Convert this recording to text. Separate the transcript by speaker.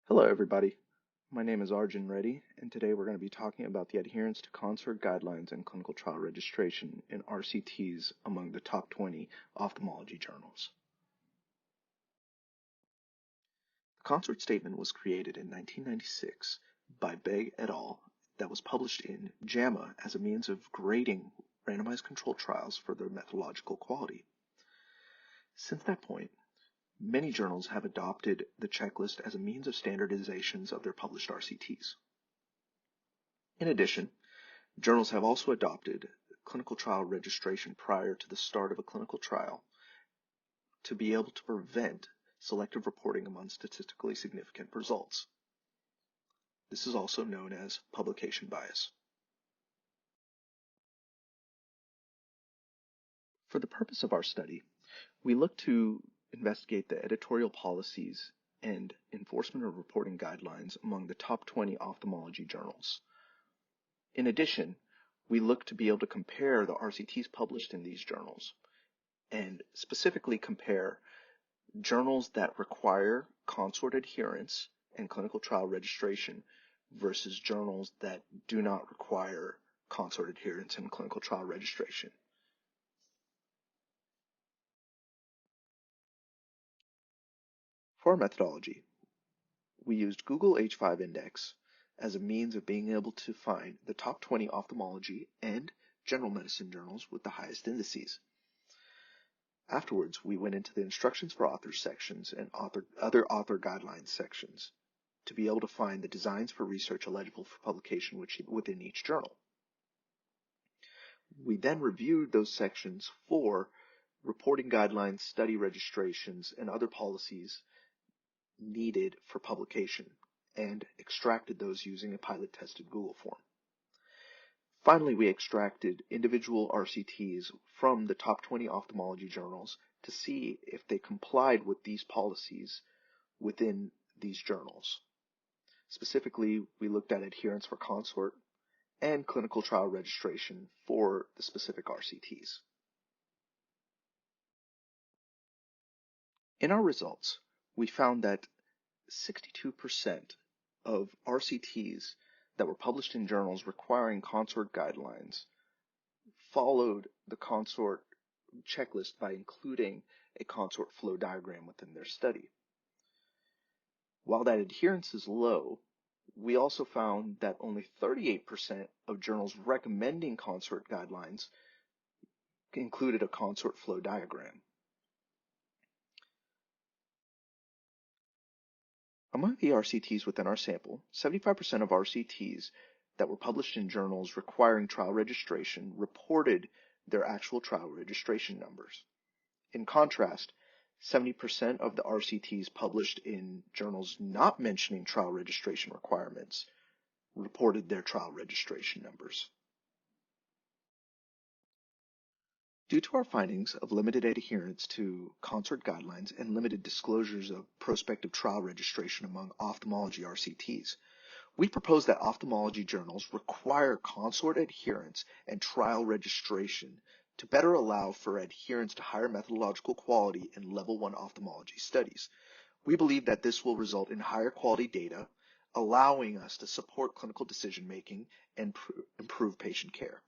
Speaker 1: Hello everybody, my name is Arjun Reddy, and today we're going to be talking about the adherence to CONSORT Guidelines and clinical trial registration in RCTs among the top 20 ophthalmology journals. The CONSORT statement was created in 1996 by Begg et al. That was published in JAMA as a means of grading randomized controlled trials for their methodological quality. Since that point, many journals have adopted the checklist as a means of standardizations of their published RCTs. In addition, journals have also adopted clinical trial registration prior to the start of a clinical trial to be able to prevent selective reporting among statistically significant results. This is also known as publication bias. For the purpose of our study, we look to investigate the editorial policies and enforcement of reporting guidelines among the top 20 ophthalmology journals. In addition, we look to be able to compare the RCTs published in these journals and specifically compare journals that require CONSORT adherence and clinical trial registration versus journals that do not require CONSORT adherence and clinical trial registration. For our methodology, we used Google H5 Index as a means of being able to find the top 20 ophthalmology and general medicine journals with the highest indices. Afterwards, we went into the instructions for authors sections and other author guidelines sections to be able to find the designs for research eligible for publication within each journal. We then reviewed those sections for reporting guidelines, study registrations, and other policies needed for publication and extracted those using a pilot-tested Google form. Finally, we extracted individual RCTs from the top 20 ophthalmology journals to see if they complied with these policies within these journals. Specifically, we looked at adherence for CONSORT and clinical trial registration for the specific RCTs. In our results, we found that 62% of RCTs that were published in journals requiring CONSORT guidelines followed the CONSORT checklist by including a CONSORT flow diagram within their study. While that adherence is low, we also found that only 38% of journals recommending CONSORT guidelines included a CONSORT flow diagram. Among the RCTs within our sample, 75% of RCTs that were published in journals requiring trial registration reported their actual trial registration numbers. In contrast, 70% of the RCTs published in journals not mentioning trial registration requirements reported their trial registration numbers. Due to our findings of limited adherence to CONSORT guidelines and limited disclosures of prospective trial registration among ophthalmology RCTs, we propose that ophthalmology journals require CONSORT adherence and trial registration to better allow for adherence to higher methodological quality in Level 1 ophthalmology studies. We believe that this will result in higher quality data, allowing us to support clinical decision-making and improve patient care.